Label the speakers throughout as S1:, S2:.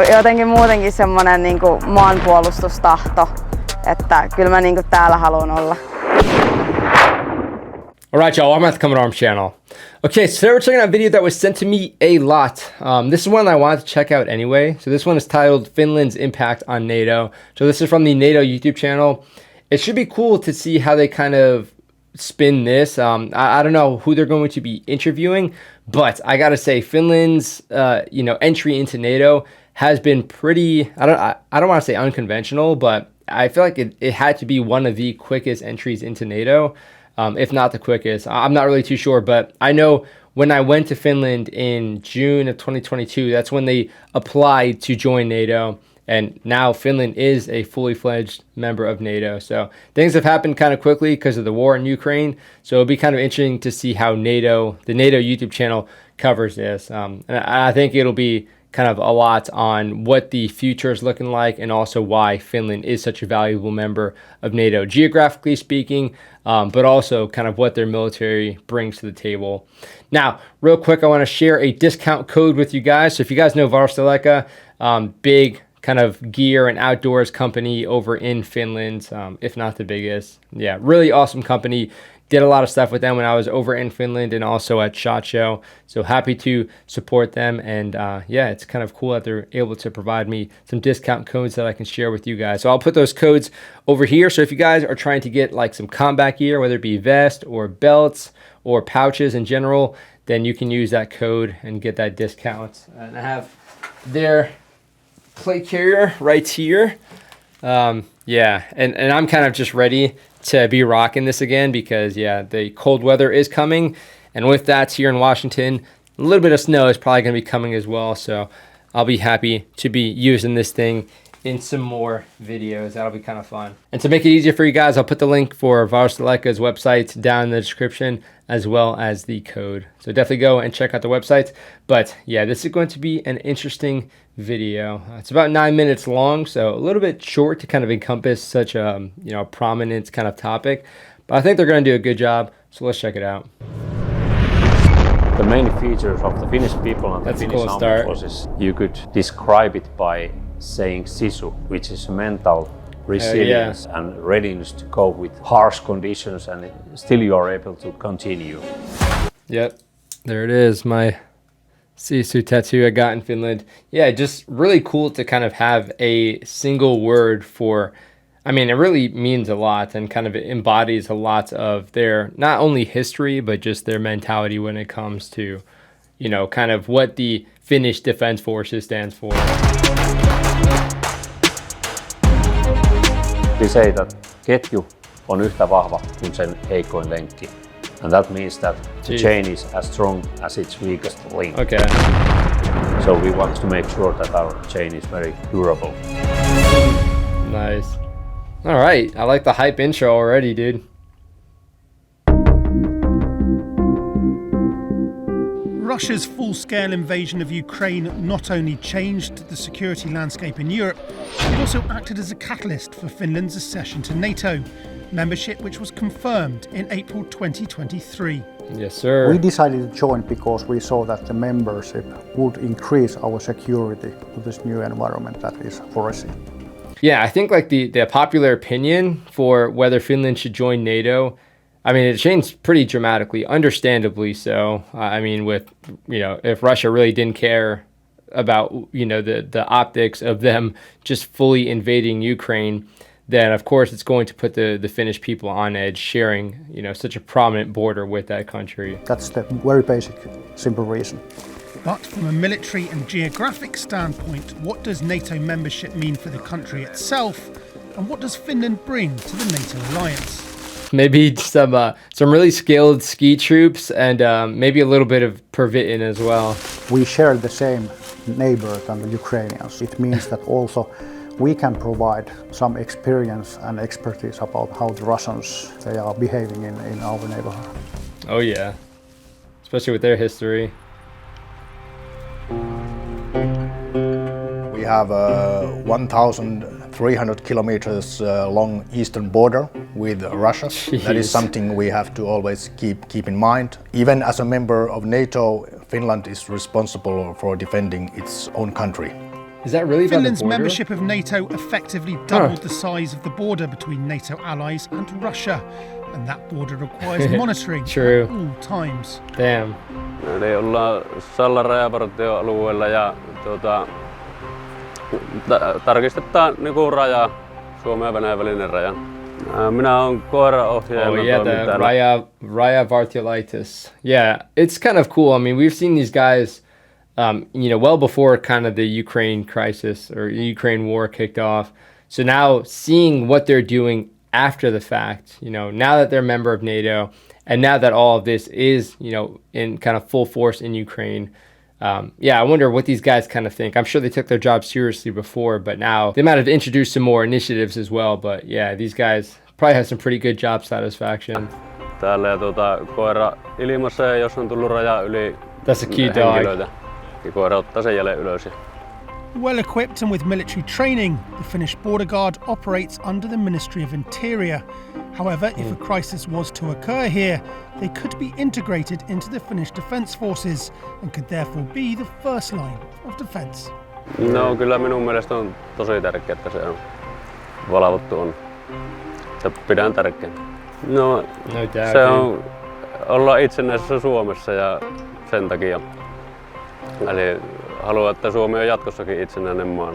S1: jotenkin muutenkin semmonen niinku maanpuolustustahto, että kyllä mä niinku täällä haluan olla.
S2: Alright y'all, I'm at the Coming Arms channel. Okay, so we're checking out a video that was sent to me a lot. This is one I wanted to check out anyway. So this one is titled Finland's Impact on NATO. So this is from the NATO YouTube channel. It should be cool to see how they kind of spin this. I don't know who they're going to be interviewing, but I gotta say Finland's entry into NATO has been pretty, I don't want to say unconventional, but I feel like it had to be one of the quickest entries into NATO, if not the quickest. I'm not really too sure, but I know when I went to Finland in June of 2022, that's when they applied to join NATO. And now Finland is a fully fledged member of NATO. So things have happened kind of quickly because of the war in Ukraine. So it'll be kind of interesting to see how the NATO YouTube channel covers this. And I think it'll be kind of a lot on what the future is looking like and also why Finland is such a valuable member of NATO, geographically speaking, but also kind of what their military brings to the table. Now, real quick, I want to share a discount code with you guys. So if you guys know Varusteleka, big kind of gear and outdoors company over in Finland, if not the biggest. Yeah, really awesome company. Did a lot of stuff with them when I was over in Finland and also at SHOT Show. So happy to support them. And yeah, it's kind of cool that they're able to provide me some discount codes that I can share with you guys. So I'll put those codes over here. So if you guys are trying to get like some combat gear, whether it be vest or belts or pouches in general, then you can use that code and get that discount. And I have their plate carrier right here. Yeah, and I'm kind of just ready to be rocking this again because yeah, the cold weather is coming, and with that here in Washington, a little bit of snow is probably going to be coming as well. So I'll be happy to be using this thing in some more videos. That'll be kind of fun. And to make it easier for you guys, I'll put the link for Varusteleka's website down in the description, as well as the code. So definitely go and check out the website. But yeah, this is going to be an interesting video. It's about 9 minutes long, so a little bit short to kind of encompass such a prominent kind of topic. But I think they're going to do a good job. So let's check it out.
S3: The main features of the Finnish people and the Finnish Armed Forces, you could describe it by saying sisu, which is mental resilience and readiness to cope with harsh conditions, and still you are able to continue.
S2: Yep, there it is, my sisu tattoo I got in Finland. Yeah, just really cool to kind of have a single word for, I mean, it really means a lot and kind of embodies a lot of their, not only history, but just their mentality when it comes to, kind of what the Finnish Defense Forces stands for.
S3: We say that ketju on yhtä vahva kuin sen heikoin lenkki. And that means that the chain is as strong as its weakest link.
S2: Okay.
S3: So we want to make sure that our chain is very durable.
S2: Nice. All right. I like the hype intro already, dude.
S4: Russia's full-scale invasion of Ukraine not only changed the security landscape in Europe, it also acted as a catalyst for Finland's accession to NATO, membership which was confirmed in April 2023.
S2: Yes, sir.
S5: We decided to join because we saw that the membership would increase our security to this new environment that is foreseen.
S2: Yeah, I think like the popular opinion for whether Finland should join NATO, I mean, it changed pretty dramatically, understandably so. I mean, with, if Russia really didn't care about, the optics of them just fully invading Ukraine, then of course it's going to put the Finnish people on edge, sharing, such a prominent border with that country.
S5: That's the very basic, simple reason.
S4: But from a military and geographic standpoint, what does NATO membership mean for the country itself? And what does Finland bring to the NATO alliance?
S2: Maybe some really skilled ski troops and maybe a little bit of pervitin as well.
S5: We share the same neighbor than the Ukrainians. It means that also we can provide some experience and expertise about how the Russians they are behaving in our neighborhood.
S2: Oh yeah, especially with their history.
S6: We have a 1,300 kilometers long eastern border with Russia.
S2: Jeez.
S6: That is something we have to always keep in mind. Even as a member of NATO, Finland is responsible for defending its own country.
S2: Is that really
S4: Finland's
S2: about the border?
S4: membership of NATO effectively doubled the size of the border between NATO allies and Russia, and that border requires monitoring
S2: True.
S4: at all times.
S2: Damn.
S7: Eli ollaan Sallan rajavartioalueella ja tarkistetaan niinku raja, Suomen ja Venäjän välinen raja. Minä olen koiraohjaajana.
S2: Oh yeah, the Rajavartiolaitos. Yeah, it's kind of cool. I mean, we've seen these guys, well before kind of the Ukraine crisis or Ukraine war kicked off. So now seeing what they're doing after the fact, now that they're a member of NATO, and now that all of this is, in kind of full force in Ukraine, I wonder what these guys kind of think. I'm sure they took their job seriously before, but now they might have introduced some more initiatives as well. But yeah, these guys probably have some pretty good job satisfaction.
S7: Täällä ja koira ilmaisee, jos on tullut raja yli
S2: That's a cute dog.
S7: Ja koira ottaa sen jälleen ylös.
S4: Well equipped and with military training, the Finnish border guard operates under the Ministry of Interior. However, if a crisis was to occur here, they could be integrated into the Finnish Defence Forces and could therefore be the first line of defence.
S7: No kyllä minun mielestä on tosi tärkeää, että se on valvottu on. Se pidän tärkeänä. No se on olla itsenäisessä Suomessa ja sen takia. Eli haluan, että Suomi on jatkossakin itsenäinen maa.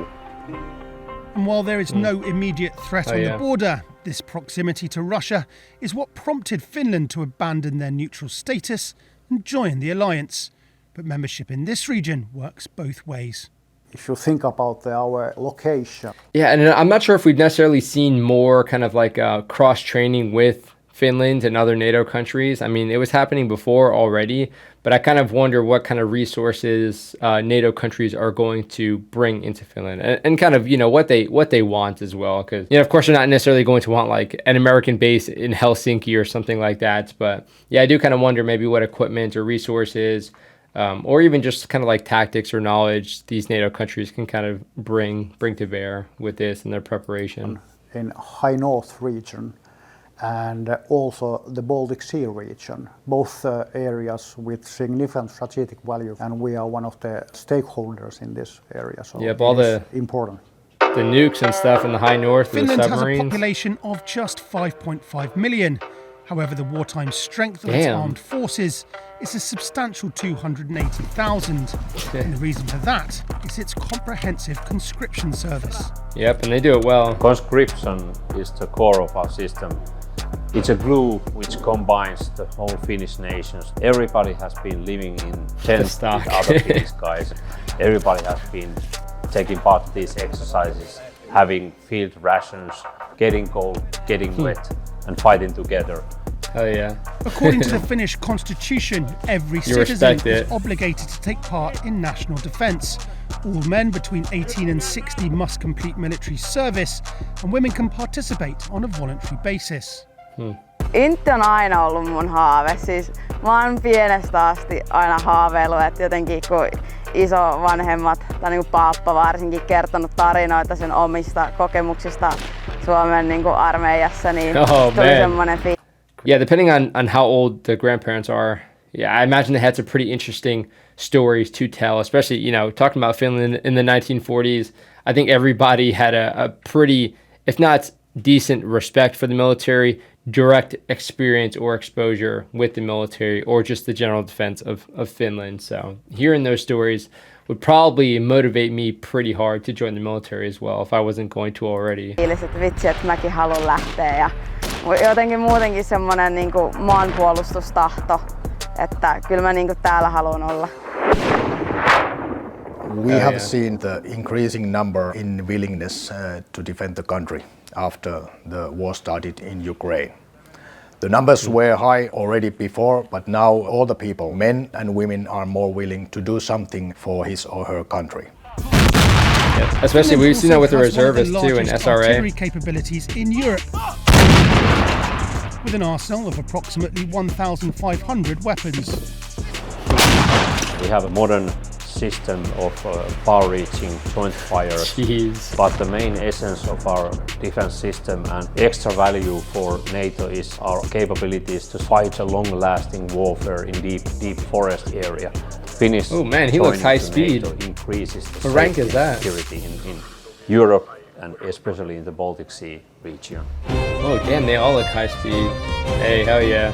S4: And while there is no immediate threat on the border, this proximity to Russia is what prompted Finland to abandon their neutral status and join the alliance. But membership in this region works both ways.
S5: If you think about our location.
S2: Yeah, and I'm not sure if we've necessarily seen more kind of like cross-training with Finland and other NATO countries. I mean, it was happening before already, but I kind of wonder what kind of resources NATO countries are going to bring into Finland and kind of, what they want as well. Because, of course, they're not necessarily going to want like an American base in Helsinki or something like that. But yeah, I do kind of wonder maybe what equipment or resources or even just kind of like tactics or knowledge these NATO countries can kind of bring to bear with this and their preparation.
S5: In High North region, and also the Baltic Sea region, both areas with significant strategic value, and we are one of the stakeholders in this area. So
S2: all the
S5: important.
S2: The nukes and stuff in the High North,
S4: Finland
S2: the submarines.
S4: has a population of just 5.5 million. However, the wartime strength of its armed forces is a substantial 280,000. And the reason for that is its comprehensive conscription service.
S2: Yep, and they do it well.
S3: Conscription is the core of our system. It's a glue which combines the whole Finnish nations. Everybody has been living in tents with other Finnish guys. Everybody has been taking part in these exercises, having field rations, getting cold, getting wet, and fighting together.
S2: Oh yeah.
S4: According to the Finnish constitution, every citizen is obligated to take part in national defence. All men between 18 and 60 must complete military service, and women can participate on a voluntary basis.
S1: Intti on aina ollut mun haave. Siis mä oon pienestä asti aina haaveillut, että jotenkin kun isovanhemmat tai niin kuin paappa varsinkin kertonut tarinoita sen omista kokemuksista Suomen niin kuin armeijassa, niin tuli semmoinen
S2: Yeah, depending on how old the grandparents are, I imagine they had some pretty interesting stories to tell, especially, talking about Finland in the 1940s. I think everybody had a pretty, if not decent respect for the military, direct experience or exposure with the military or just the general defense of Finland. So hearing those stories would probably motivate me pretty hard to join the military as well if I wasn't going to already.
S1: Vitsi, että mäkin haluan lähteä ja jotenkin muutenkin semmoinen niin kuin maanpuolustustahto, että kyllä mä niin kuin täällä haluan olla.
S6: We have seen the increasing number in willingness to defend the country after the war started in Ukraine. The numbers were high already before, but now all the people, men and women, are more willing to do something for his or her country.
S2: Yes, especially we've seen that with the reservists too in SRA.
S4: Artillery capabilities in Europe, with an arsenal of approximately 1,500 weapons.
S3: We have a modern system of far-reaching joint fire. But the main essence of our defense system and extra value for NATO is our capabilities to fight a long-lasting warfare in deep forest area. Finnish
S2: oh man, he looks high speed.
S3: NATO increases the
S2: What rank is
S3: safety and
S2: that?
S3: security in Europe and especially in the Baltic Sea region.
S2: Oh damn, they all look high speed. Hey, hell yeah.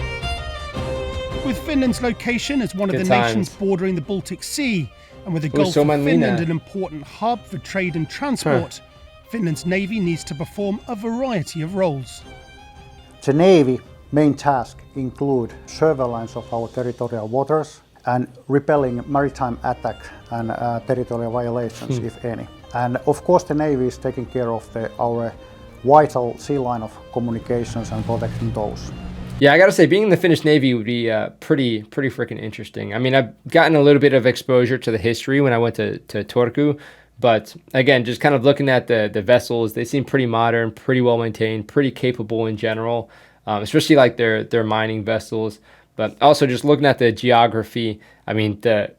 S4: With Finland's location as one of
S2: Good
S4: the nations
S2: times.
S4: bordering the Baltic Sea, and with the Gulf of
S2: Suomenlinna.
S4: Finland an important hub for trade and transport, Finland's Navy needs to perform a variety of roles.
S5: The Navy main task include surveillance of our territorial waters and repelling maritime attack and territorial violations, if any. And of course the Navy is taking care of our vital sea line of communications and protecting those.
S2: Yeah, I gotta say, being in the Finnish Navy would be pretty freaking interesting. I mean, I've gotten a little bit of exposure to the history when I went to Turku, but again, just kind of looking at the vessels, they seem pretty modern, pretty well maintained, pretty capable in general, especially like their mining vessels. But also just looking at the geography, I mean, the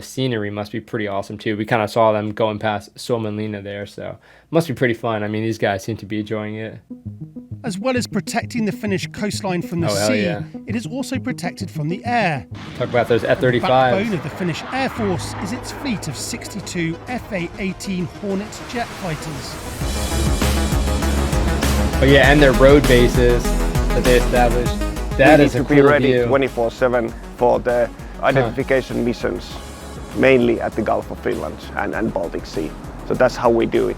S2: scenery must be pretty awesome too. We kind of saw them going past Suomenlinna there, so it must be pretty fun. I mean, these guys seem to be enjoying it.
S4: As well as protecting the Finnish coastline from the
S2: hell
S4: sea,
S2: yeah.
S4: it is also protected from the air.
S2: Talk about those
S4: The backbone
S2: F-35s.
S4: of the Finnish Air Force is its fleet of 62 FA-18 Hornet jet fighters.
S2: Oh yeah, and their road bases that they established. That is a
S8: We need to be
S2: cool
S8: ready
S2: view.
S8: 24/7 for the identification missions, mainly at the Gulf of Finland and Baltic Sea. So that's how we do it.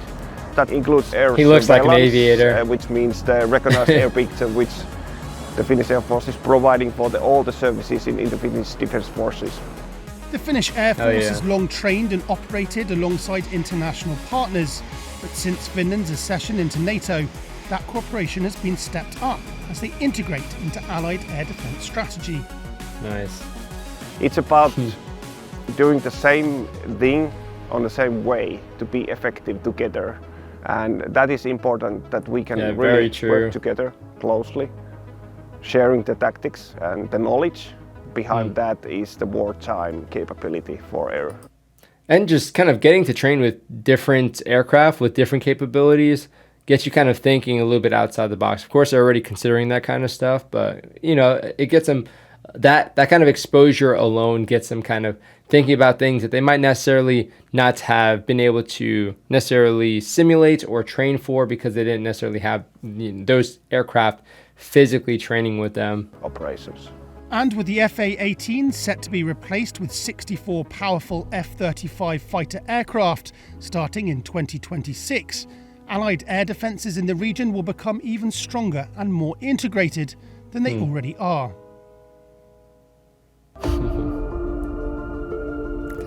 S8: That includes air
S2: He looks like an
S8: surveillance,
S2: aviator.
S8: which means the recognized air picture, which the Finnish Air Force is providing for all the services in the Finnish Defence Forces.
S4: The Finnish Air
S2: Oh,
S4: Force
S2: yeah.
S4: has long trained and operated alongside international partners, but since Finland's accession into NATO, that cooperation has been stepped up as they integrate into Allied air defence strategy.
S2: Nice.
S8: It's about doing the same thing on the same way to be effective together. And that is important that we can
S2: Yeah, very
S8: really
S2: true.
S8: work together closely, sharing the tactics and the knowledge behind that is the wartime capability for air.
S2: And just kind of getting to train with different aircraft with different capabilities gets you kind of thinking a little bit outside the box. Of course, they're already considering that kind of stuff, but you know, it gets them that kind of exposure alone gets them kind of thinking about things that they might necessarily not have been able to necessarily simulate or train for because they didn't necessarily have those aircraft physically training with them.
S8: Operations.
S4: And with the FA-18 set to be replaced with 64 powerful F-35 fighter aircraft starting in 2026, Allied air defences in the region will become even stronger and more integrated than they already are.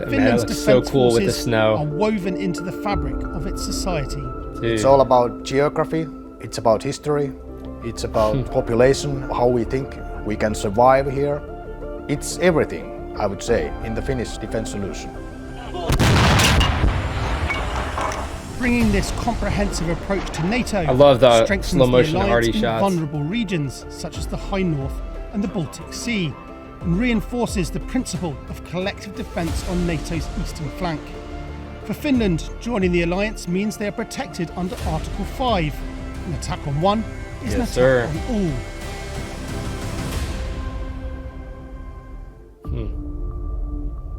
S4: Finland's
S2: That looks
S4: defence
S2: so cool with the
S4: forces
S2: snow.
S4: are woven into the fabric of its society.
S2: Dude.
S6: It's all about geography, it's about history, it's about population, how we think we can survive here. It's everything, I would say, in the Finnish defense solution.
S4: Bringing this comprehensive approach to NATO
S2: I love the
S4: strengthens
S2: slow motion
S4: the alliance
S2: arty
S4: in
S2: shots.
S4: vulnerable regions such as the High North and the Baltic Sea, and reinforces the principle of collective defence on NATO's eastern flank. For Finland, joining the alliance means they are protected under Article 5. An attack on one is an
S2: Yes,
S4: attack
S2: sir.
S4: on all.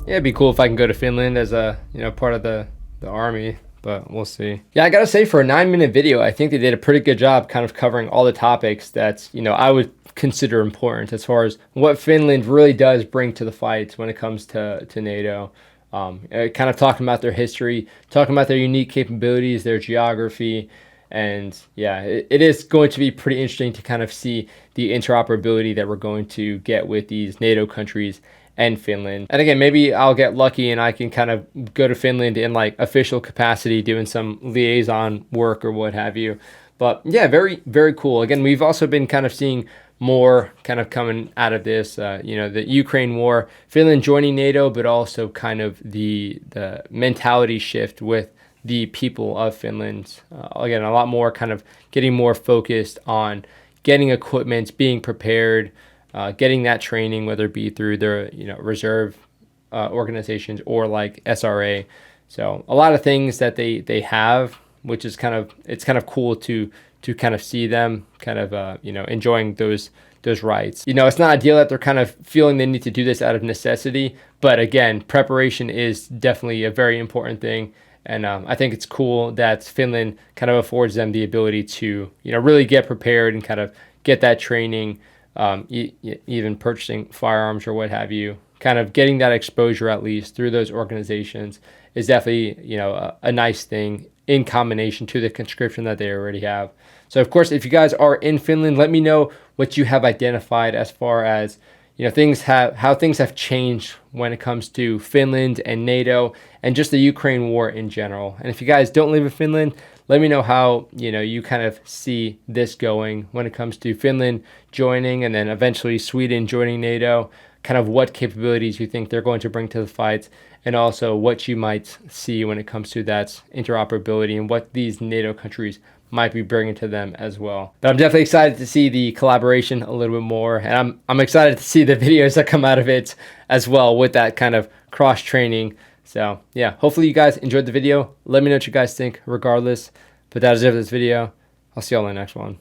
S2: Yeah, it'd be cool if I can go to Finland as a part of the army, but we'll see. Yeah, I gotta say, for a 9-minute video, I think they did a pretty good job kind of covering all the topics that I would consider important as far as what Finland really does bring to the fight when it comes to NATO. Kind of talking about their history, talking about their unique capabilities, their geography, and yeah, it is going to be pretty interesting to kind of see the interoperability that we're going to get with these NATO countries and Finland. And again, maybe I'll get lucky and I can kind of go to Finland in like official capacity doing some liaison work or what have you. But yeah, very, very cool. Again, we've also been kind of seeing more kind of coming out of this, the Ukraine war, Finland joining NATO, but also kind of the mentality shift with the people of Finland. Again, a lot more kind of getting more focused on getting equipment, being prepared, getting that training, whether it be through their reserve organizations or like SRA. So a lot of things that they have, which is kind of cool to kind of see them kind of enjoying those those rights. You know, it's not ideal that they're kind of feeling they need to do this out of necessity, but again, preparation is definitely a very important thing. And I think it's cool that Finland kind of affords them the ability to, you know, really get prepared and kind of get that training, even purchasing firearms or what have you. Kind of getting that exposure at least through those organizations is definitely, you know, a nice thing in combination to the conscription that they already have. So of course, if you guys are in Finland, let me know what you have identified as far as, you know, how things have changed when it comes to Finland and NATO and just the Ukraine war in general. And if you guys don't live in Finland, let me know how, you know, you kind of see this going when it comes to Finland joining and then eventually Sweden joining NATO, kind of what capabilities you think they're going to bring to the fight, and also what you might see when it comes to that interoperability and what these NATO countries might be bringing to them as well. But I'm definitely excited to see the collaboration a little bit more, and I'm excited to see the videos that come out of it as well with that kind of cross training. So yeah, hopefully you guys enjoyed the video. Let me know what you guys think regardless. But that is it for this video. I'll see y'all in the next one.